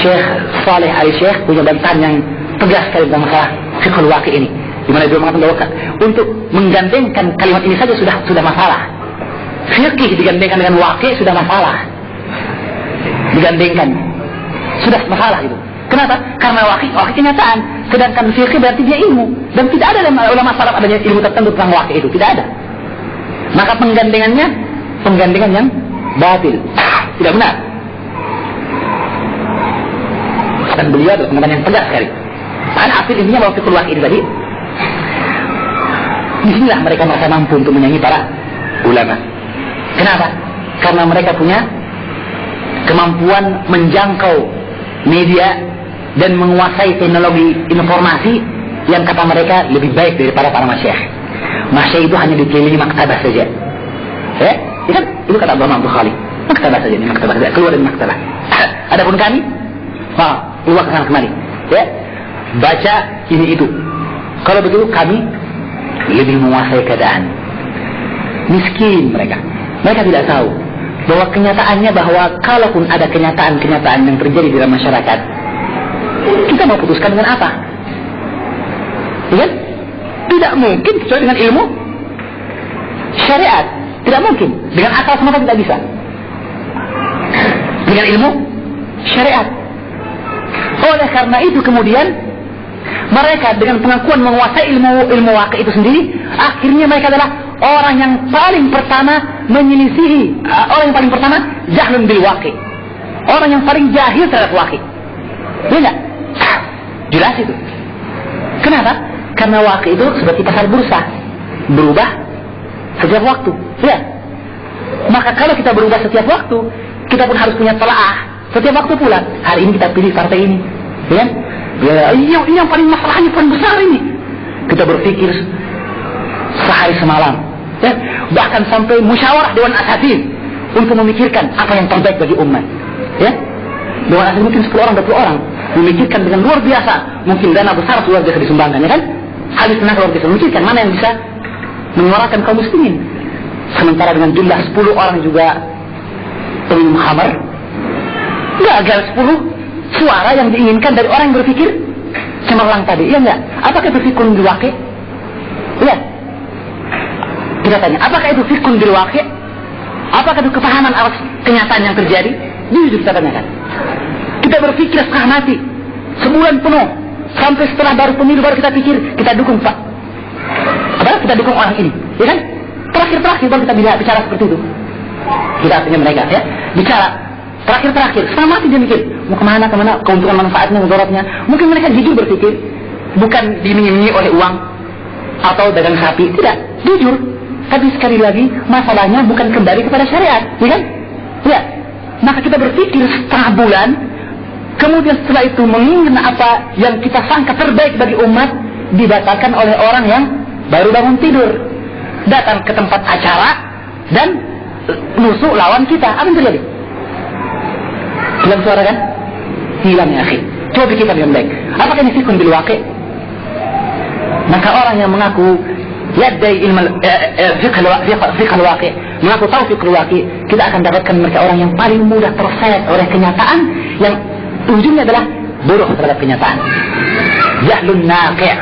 Syekh Saleh Al-Syekh punya bantahan yang tegas sekali tentang masalah fiqhul waqi' ini, di mana dia mengatakan bahwa untuk menggandengkan kalimat ini saja sudah masalah. Fikih digandengkan dengan waqi' sudah masalah. digandengkan. Sudah masalah itu. Kenapa? Karena waqi kenyataan. Sedangkan fikih berarti dia ilmu. Dan tidak ada dalam ulama salaf adanya ilmu tertentu tentang waqi itu. Tidak ada. Maka penggandengan yang batil. Tidak benar. Dan beliau adalah pengetahuan yang tegas sekali. Karena akhir intinya bahwa fikul waqi ini tadi, disinilah mereka merasa mampu untuk menyanyi para ulama. Kenapa? Karena mereka punya kemampuan menjangkau media dan menguasai teknologi informasi yang kata mereka lebih baik daripada para masyayikh. Masyayikh itu hanya dikelilingi maktabah saja. Kan? Itu kata Abdul Khalid. Maktabah saja, ini maktabah saja. Keluar dari maktabah. Adapun kami, keluar ke sana kemari. Baca ini itu. Kalau begitu kami lebih menguasai keadaan. Miskin mereka. Mereka tidak tahu bahwa kenyataannya bahwa kalaupun ada kenyataan-kenyataan yang terjadi di dalam masyarakat, kita mau putuskan dengan apa? Ya? Tidak mungkin kecuali dengan ilmu syariat. Tidak mungkin. Dengan akal semata tidak bisa. Dengan ilmu syariat. Oleh karena itu kemudian mereka dengan pengakuan menguasai ilmu waqi itu sendiri, akhirnya mereka adalah orang yang paling pertama menyelisihi, orang yang paling pertama jahlun bil waqi, orang yang paling jahil terhadap waqi. Ya enggak? Jelas itu. Kenapa? Karena waqi itu seperti pasar bursa, berubah setiap waktu. Ya. Maka kalau kita berubah setiap waktu, kita pun harus punya telaah setiap waktu pula. Hari ini kita pilih partai ini, ya. Ini yang paling masalahnya paling besar ini. Kita berpikir sehari semalam, ya, bahkan sampai musyawarah Dewan Asatidz untuk memikirkan apa yang terbaik bagi umat. Ya, Dewan Asatidz mungkin 10 orang, 20 orang memikirkan dengan luar biasa. Mungkin dana besar luar biasa disumbangkan, ya kan? Habis tenaga luar biasa memikirkan mana yang bisa menyuarakan kaum muslimin. Sementara dengan jumlah 10 orang juga peminum khamar, gagal 10 suara yang diinginkan dari orang yang berpikir cemerlang tadi, iya enggak? Apakah itu fikun bil waqi? Iya. Kita tanya, apakah itu fikun bil waqi? Apakah itu kepahaman atas kenyataan yang terjadi? Jujur kita tanyakan. Kita berpikir setengah mati, sebulan penuh, sampai setelah baru pemilu baru kita pikir, kita dukung Pak. Padahal kita dukung orang ini, ya kan? Terakhir baru kita bicara seperti itu. Kita artinya mereka, ya, bicara. Terakhir, setengah mati dia mikir, mau kemana, keuntungan manfaatnya, mudaratnya. Mungkin mereka jujur berpikir, bukan dimingi-mingi oleh uang atau dagang sapi, tidak, jujur. Tapi sekali lagi, masalahnya bukan kembali kepada syariat, ya kan? Ya, maka kita berpikir setengah bulan, kemudian setelah itu menginginkan apa yang kita sangka terbaik bagi umat, dibatalkan oleh orang yang baru bangun tidur, datang ke tempat acara dan nusuk lawan kita. Apa yang terjadi? Hilang suara kan? Hilang ya akhi. Coba pikirkan dengan baik. Apakah ini fikun bil waqi? Maka orang yang mengaku yadai ilmu fiqh al-waqi, mengaku tahu fiqh al-waqi, kita akan dapatkan mereka orang yang paling mudah terseret oleh kenyataan yang ujungnya adalah bodoh terhadap kenyataan. Jahlun naqi',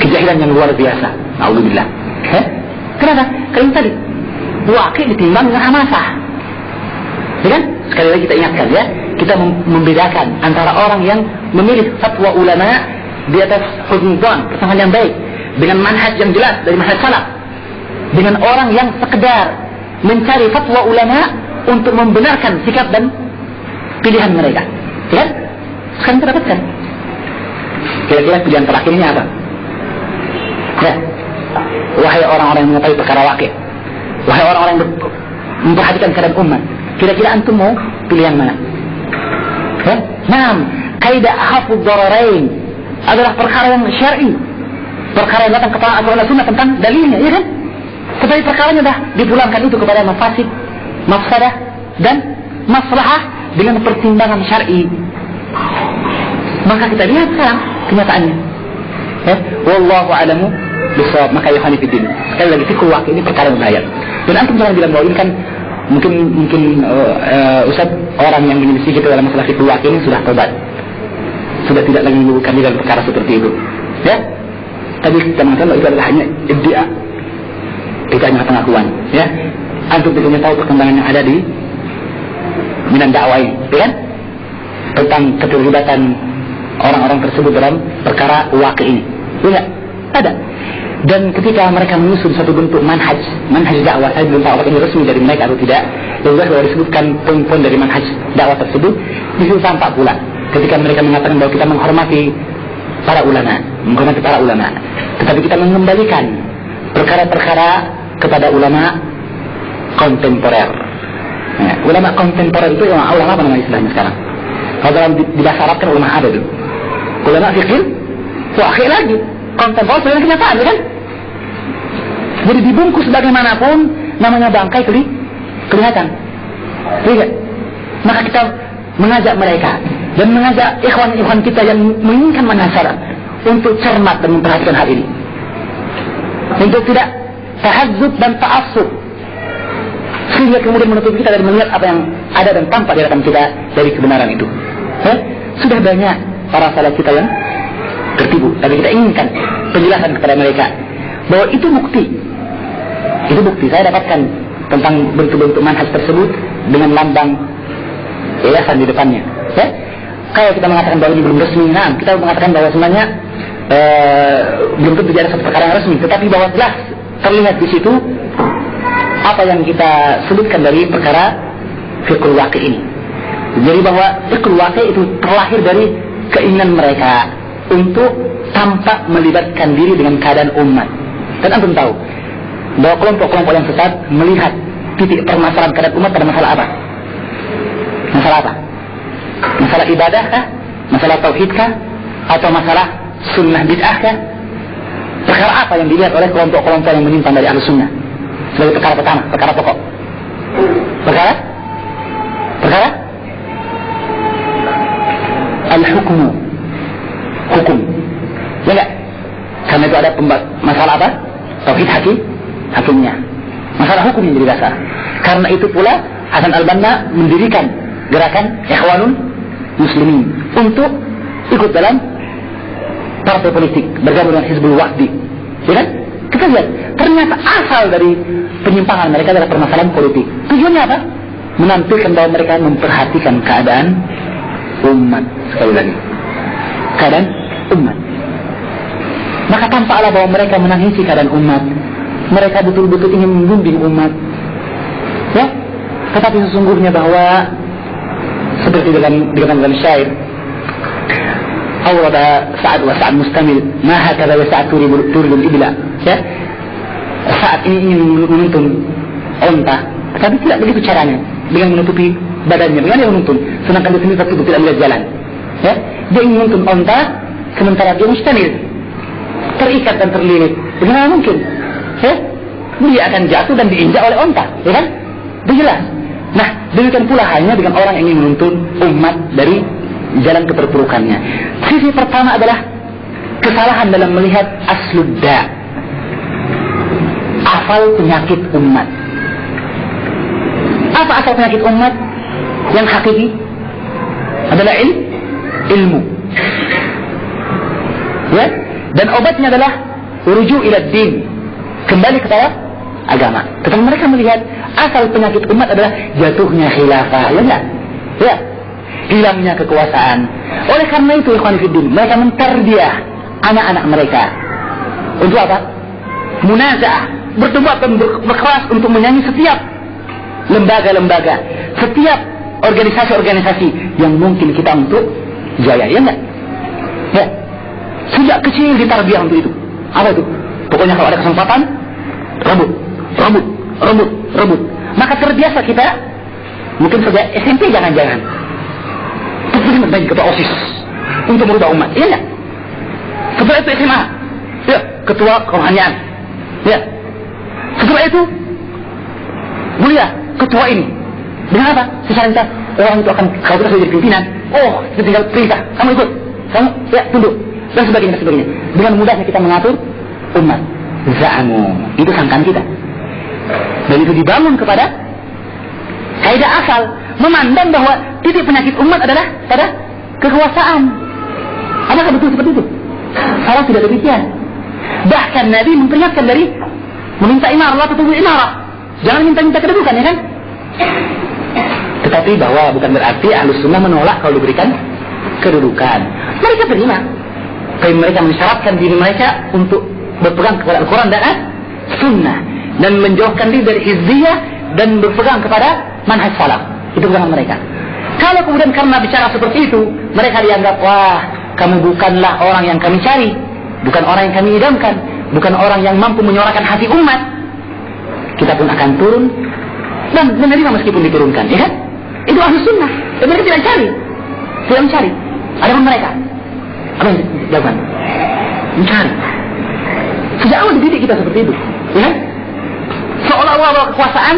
kejahilan yang luar biasa. Alhamdulillah. Kenapa? Karena tadi waqi ditimbang dengan hamasah. Ya kan? Sekali lagi kita ingatkan, ya, kita membedakan antara orang yang memilih fatwa ulama di atas husnuzan, persangkaan yang baik, dengan manhaj yang jelas dari manhaj salaf, dengan orang yang sekedar mencari fatwa ulama untuk membenarkan sikap dan pilihan mereka. Ya? Sekarang kita dapatkan. Kira-kira pilihan terakhirnya apa? Ya. Wahai orang-orang yang mengetahui perkara waqi', wahai orang-orang yang memperhatikan keadaan umat, kira-kira antum mau pilih yang mana? Ya? Naam, kaidah hafudz dararain adalah perkara yang syar'i, perkara yang datang kepada Al-Quran dan Sunnah tentang dalilnya, ya kan? Tetapi perkaranya dah dipulangkan itu kepada mafasid, mafsadah dan maslahah dengan pertimbangan syar'i. Maka kita lihat sekarang kenyataannya. Ya, wallahu a'lamu bishawab. Maka ya khani fiddin, sekali lagi fikul waqi ini perkara yang bahaya. Dan antum jangan bilang bahwa ini kan mungkin Ustaz, orang yang menyelidiki kita dalam masalah fikul waqi ini sudah tobat, sudah tidak lagi menyebutkan dalam perkara seperti itu, ya. Tapi kita mengatakan itu adalah hanya iddia, itu hanya pengakuan, ya. Antum tidak tahu perkembangan yang ada di minan dakwah ini, ya kan? Tentang keterlibatan orang-orang tersebut dalam perkara waqi ini. Tidak ada. Dan ketika mereka menyusun satu bentuk manhaj dakwah, saya belum tahu apakah ini resmi dari mereka atau tidak. Yang jelas bahwa disebutkan poin-poin dari manhaj dakwah tersebut, di situ tampak pula ketika mereka mengatakan bahwa kita menghormati para ulama, tetapi kita mengembalikan perkara-perkara kepada ulama kontemporer. Ya, ulama kontemporer itu ulama apa namanya istilahnya sekarang? Kalau dalam di bahasa Arab kan ulama ada dulu. Ulama fikih, waqi lagi. Kontemporer sebenarnya kenyataan, kan? Jadi dibungkus bagaimanapun namanya bangkai kelihatan. Lihat. Maka kita mengajak mereka dan mengajak ikhwan-ikhwan kita yang menginginkan manhaj untuk cermat dan memperhatikan hal ini. Untuk tidak tahazzub dan ta'assub, sehingga kemudian menutup kita dari melihat apa yang ada dan tampak di hadapan kita dari kebenaran itu. Sudah banyak para salaf kita yang tertipu, tapi kita inginkan penjelasan kepada mereka bahwa itu bukti. Itu bukti. Saya dapatkan tentang bentuk-bentuk manhaj tersebut dengan lambang yayasan di depannya. Ya? Kalau kita mengatakan bahwa ini belum resmi, nah kita mengatakan bahwa sebenarnya belum tentu ada satu perkara yang resmi, tetapi bahwa jelas terlihat di situ apa yang kita sebutkan dari perkara fiqhul waqi ini. Jadi bahwa fiqhul waqi itu terlahir dari keinginan mereka untuk tampak melibatkan diri dengan keadaan umat. Dan antum tahu bahwa kelompok-kelompok yang sesat melihat titik permasalahan keadaan umat pada masalah apa? Masalah apa? Masalah ibadah kah? Masalah tauhid kah? Atau masalah sunnah bid'ah kah? Perkara apa yang dilihat oleh kelompok-kelompok yang menyimpang dari Ahlus Sunnah sebagai perkara pertama, perkara pokok? Perkara al-hukmu, hukum. Ya enggak? Karena itu ada masalah apa? Tauhid hakimnya. Masalah hukum yang jadi dasar. Karena itu pula Hasan al-Banna mendirikan gerakan Ikhwanul Muslimin untuk ikut dalam partai politik, bergabung dengan Hizbul Wahdi. Ya kan? Kita lihat, ternyata asal dari penyimpangan mereka adalah permasalahan politik. Tujuannya apa? Menampilkan bahwa mereka memperhatikan keadaan umat. Sekali lagi, keadaan umat. Maka tampaklah bahwa mereka menangisi keadaan umat. Mereka betul-betul ingin membimbing umat. Ya? Tetapi sesungguhnya bahwa seperti dalam syair, awrada Sa'ad wa Sa'ad mustamil, ma hakadha wa Sa'ad turidul ibla. Ya? Saat ini ingin menuntun onta, tetapi tidak begitu caranya, dengan menutupi badannya. Bagaimana dia menuntun? Sedangkan dia sendiri tertutup, tidak melihat jalan. Ya? Dia ingin menuntun onta, sementara dia mustamil, terikat dan terlilit. Bagaimana mungkin? Ya? Dia akan jatuh dan diinjak oleh onta, ya kan? Itu jelas. Nah, demikian pula hanya dengan orang yang ingin menuntun umat dari jalan keterpurukannya. Sisi pertama adalah kesalahan dalam melihat asludda, asal penyakit umat. Apa asal penyakit umat yang hakiki? Adalah ilmu. Ya? Dan obatnya adalah rujuk ila din, kembali kepada agama. Tetapi mereka melihat asal penyakit umat adalah jatuhnya khilafah, ya enggak? Ya, hilangnya kekuasaan. Oleh karena itu, ikhwan fillah, mereka mentarbiah anak-anak mereka untuk apa? Munaza'ah, berdebat dan berkeras untuk menyanyi setiap lembaga-lembaga, setiap organisasi-organisasi yang mungkin kita untuk jaya, ya enggak? Ya, sejak kecil ditarbiah untuk itu. Apa itu? Pokoknya kalau ada kesempatan, rebut. Maka terbiasa kita, mungkin sejak SMP jangan-jangan, terus menjadi ketua OSIS untuk merubah umat, iya enggak? Setelah itu SMA, ya, ketua kerohanian, ya. Setelah itu mulia, ketua ini. Dengan apa? Secara kita, orang itu akan, kalau kita sudah jadi pimpinan, kita tinggal perintah, kamu ikut, kamu, ya, tunduk, dan sebagainya. Dengan mudahnya kita mengatur umat. Za'amu, itu sangkaan kita. Dan itu dibangun kepada kaidah asal, memandang bahwa titik penyakit umat adalah pada kekuasaan. Apakah betul seperti itu? Salah, tidak demikian. Bahkan Nabi memperingatkan dari meminta imarah, la tatlubu imarah. Jangan minta-minta kedudukan, ya kan? Tetapi bahwa bukan berarti Ahlus Sunnah menolak kalau diberikan kedudukan. Mereka terima. Tapi mereka mensyaratkan diri mereka untuk berpegang kepada Al-Quran dan Sunnah, dan menjauhkan diri dari hizbiyah dan berpegang kepada manhaj salaf. Itu pegangan mereka. Kalau kemudian karena bicara seperti itu, mereka dianggap, wah, kamu bukanlah orang yang kami cari, bukan orang yang kami idamkan, bukan orang yang mampu menyuarakan hati umat, kita pun akan turun dan menerima meskipun diturunkan, ya kan? Itu Ahlus Sunnah. Dan mereka tidak mencari. Adapun mereka, apa yang dilakukan? Mencari. Sejak awal dididik kita seperti itu, ya? Seolah-olah kekuasaan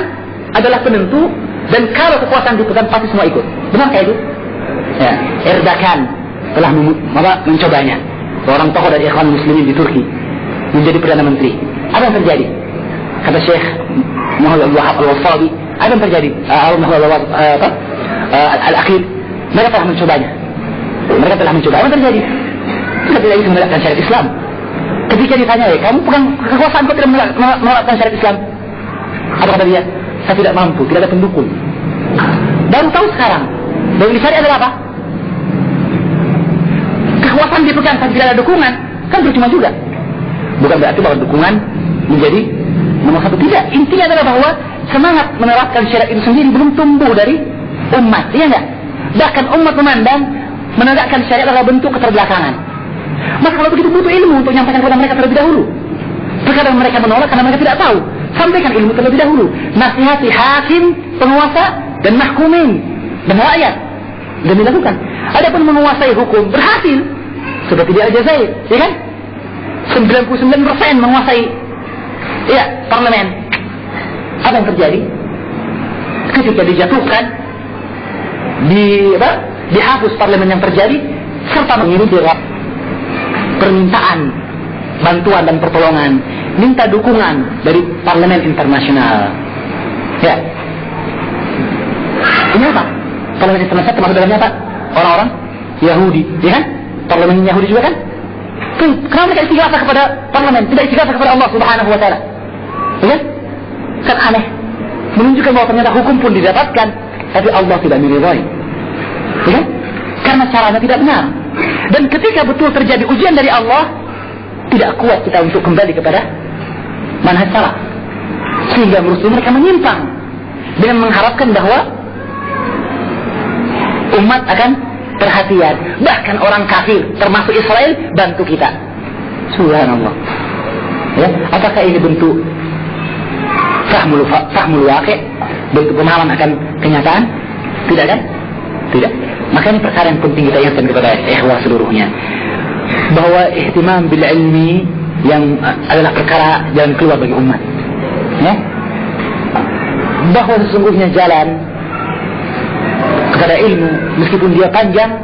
adalah penentu, dan kalau kekuasaan dipegang pasti semua ikut. Benarkah itu? Ya, Erdogan telah mencobanya. Seorang tokoh dari Ikhwan Muslimin di Turki menjadi Perdana Menteri. Apa yang terjadi? Kata Syekh Muhammad Abdul Wahab Al-Wasabi, apa yang terjadi? Al-Aqid, mereka telah mencobanya. Apa yang terjadi? Kita tidak bisa menerapkan syariat Islam. Ketika ditanya, kamu pegang kekuasaan kok tidak menerapkan syariat Islam? Apa kata dia? Saya tidak mampu, tidak ada pendukung. Baru tahu sekarang bahwa yang dicari adalah apa? Kekuasaan dipegang tapi tidak ada dukungan, kan percuma juga. Bukan berarti bahwa dukungan menjadi nomor satu, tidak. Intinya adalah bahwa semangat menerapkan syariat itu sendiri belum tumbuh dari umat, iya enggak? Bahkan umat memandang menegakkan syariat adalah bentuk keterbelakangan. Maka kalau begitu butuh ilmu untuk menyampaikan kepada mereka terlebih dahulu. Terkadang mereka menolak karena mereka tidak tahu. Sampaikan ilmu terlebih dahulu. Nasihati hakim, penguasa, dan mahkumin, dan rakyat. Dan dilakukan. Adapun menguasai hukum berhasil, seperti di Aljazair, ya kan? 99% menguasai, ya, parlemen. Apa yang terjadi? Ketika dijatuhkan, dihapus parlemen yang terjadi, serta mengirim permintaan bantuan dan pertolongan, minta dukungan dari parlemen internasional. Ya, ini apa? Parlemen internasional termasuk dalamnya apa? Orang-orang Yahudi, ya kan? Parlemen Yahudi juga kan? Kenapa mereka istighfar kepada parlemen, tidak istighfar kepada Allah Subhanahu Wa Taala? Ya, kan aneh. Menunjukkan bahwa ternyata hukum pun didapatkan, tapi Allah tidak meridai. Ya kan? Karena caranya tidak benar. Dan ketika betul terjadi ujian dari Allah, tidak kuat kita untuk kembali kepada manhaj salaf, sehingga mereka menyimpang dengan mengharapkan bahwa umat akan perhatian. Bahkan orang kafir termasuk Israel bantu kita. Subhanallah. Ya, apakah ini bentuk fahmul waqi', bentuk pemahaman akan kenyataan? Tidak kan? Tidak. Maka ini perkara yang penting kita ingatkan kepada ikhwah seluruhnya, bahwa ihtimam bil ilmi yang adalah perkara jalan keluar bagi umat, ya? Bahwa sesungguhnya jalan kepada ilmu, meskipun dia panjang,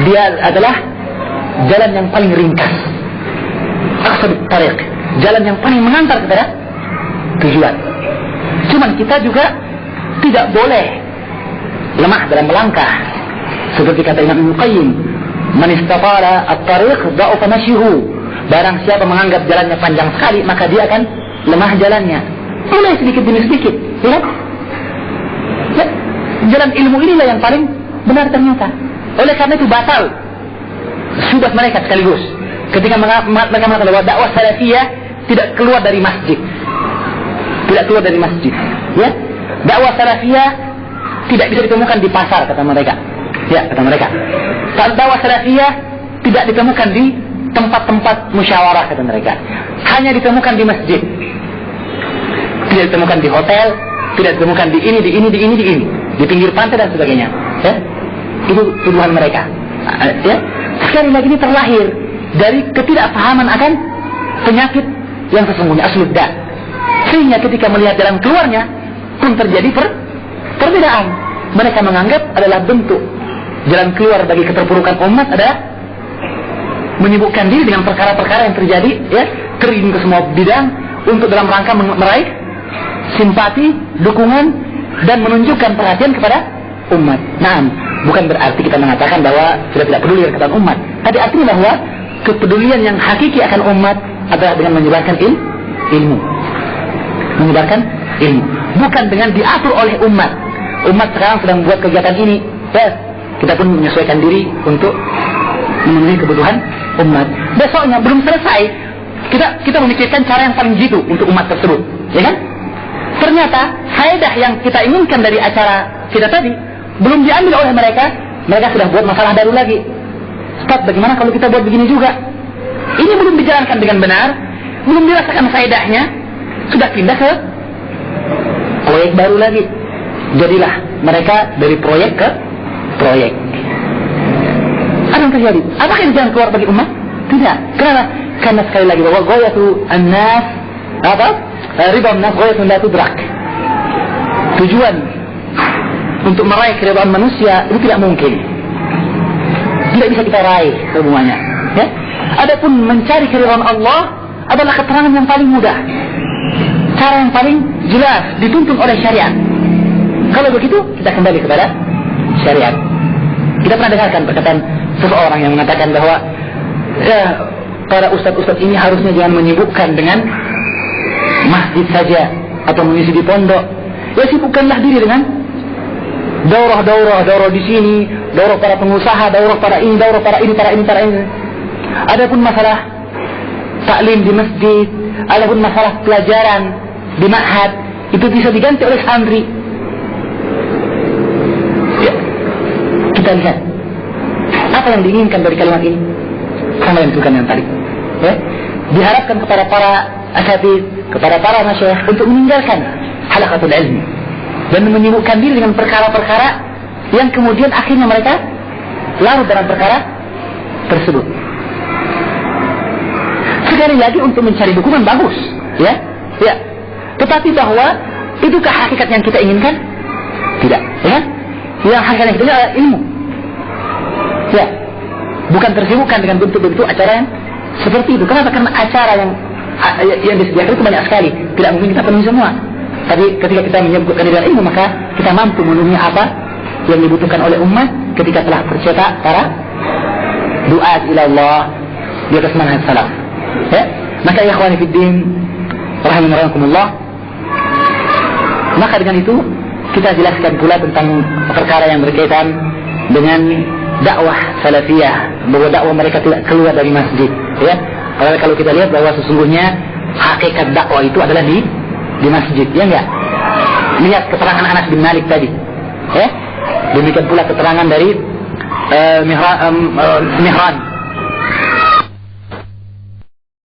dia adalah jalan yang paling ringkas, aqsad tariq, jalan yang paling mengantar kepada tujuan. Cuman kita juga tidak boleh lemah dalam melangkah. Seperti kata Imam Al-Qayyim, man istatala at-tariq da'ufa mashyuhu. Barang siapa menganggap jalannya panjang sekali, maka dia akan lemah jalannya. Mulai sedikit demi sedikit, ya? Ya, jalan ilmu inilah yang paling benar ternyata. Oleh karena itu batal syubhat mereka sekaligus ketika mereka mengatakan bahwa dakwah salafiyah tidak keluar dari masjid. Tidak keluar dari masjid, ya? Dakwah salafiyah tidak bisa ditemukan di pasar, kata mereka. Ya, kata mereka. Dakwah salafiyah tidak ditemukan di tempat-tempat musyawarah, kata mereka. Hanya ditemukan di masjid. Tidak ditemukan di hotel, tidak ditemukan di ini, di pinggir pantai dan sebagainya. Ya, itu tuduhan mereka. Ya, sekali lagi ini terlahir dari ketidakpahaman akan penyakit yang sesungguhnya, asludda. Sehingga ketika melihat jalan keluarnya pun terjadi perbedaan. Mereka menganggap adalah bentuk jalan keluar bagi keterpurukan umat adalah menyibukkan diri dengan perkara-perkara yang terjadi, ya, terjun ke semua bidang untuk dalam rangka meraih simpati, dukungan, dan menunjukkan perhatian kepada umat. Nah, bukan berarti kita mengatakan bahwa sudah tidak peduli dengan keadaan umat. Tapi artinya bahwa kepedulian yang hakiki akan umat adalah dengan menyebarkan ilmu. Menyebarkan ilmu. Bukan dengan diatur oleh umat. umat sekarang sedang buat kegiatan ini, ya, kita pun menyesuaikan diri untuk memenuhi kebutuhan umat. Besoknya belum selesai, kita memikirkan cara yang paling jitu untuk umat tersebut, ya kan? Ternyata faedah yang kita inginkan dari acara kita tadi belum diambil oleh mereka. Mereka sudah buat masalah baru lagi. Ustaz, bagaimana kalau kita buat begini juga? Ini belum dijalankan dengan benar, belum dirasakan faedahnya, sudah pindah ke proyek baru lagi. Jadilah mereka dari proyek ke proyek. Apa yang terjadi? Apakah ini jalan keluar bagi umat? Tidak. Kenapa? Karena sekali lagi bahwa ghayatu an-nas, apa? Ridha an-nas ghayatun la tudrak. Tujuan untuk meraih keridhaan manusia itu tidak mungkin. Tidak bisa kita raih semuanya, ya. Adapun mencari keridhaan Allah adalah keterangan yang paling mudah, cara yang paling jelas, dituntun oleh syariat. Kalau begitu, kita kembali kepada syariat. Kita pernah dengarkan perkataan seseorang yang mengatakan bahwa ya, para ustadz-ustadz ini harusnya jangan menyibukkan dengan masjid saja atau mengisi di pondok. Ya, sibukkanlah diri dengan daurah di sini, daurah para pengusaha, daurah para ini, daurah para ini, para ini. Adapun masalah taklim di masjid, adapun masalah pelajaran di ma'had, itu bisa diganti oleh santri. Ya, kita lihat apa yang diinginkan dari kalimat ini, sama yang bukan yang tadi. Ya, diharapkan kepada para asatidz, kepada para masyayikh untuk meninggalkan halaqatul ilmi dan menyibukkan diri dengan perkara-perkara yang kemudian akhirnya mereka larut dalam perkara tersebut. Sekali lagi, untuk mencari dukungan bagus, ya. Tetapi bahwa itukah hakikat yang kita inginkan? Tidak, ya. Yang hakikat yang kita inginkan adalah ilmu. Ya, bukan tersibukkan dengan bentuk-bentuk acara yang seperti itu. Kenapa? Karena acara yang disediakan itu banyak sekali. Tidak mungkin kita penuhi semua. Tapi ketika kita menyebutkan dengan ilmu, maka kita mampu memenuhi apa yang dibutuhkan oleh umat ketika telah tercetak para du'at ila Allah di atas manhaj salaf. Ya? Maka ya ikhwani fiddin rahimakumullah, maka dengan itu kita jelaskan pula tentang perkara yang berkaitan dengan dakwah salafiyah, bahwa dakwah mereka tidak keluar dari masjid, ya. Kalau kita lihat bahwa sesungguhnya hakikat dakwah itu adalah di masjid, ya enggak? Lihat keterangan Anas bin Malik tadi, ya. Demikian pula keterangan dari Mihran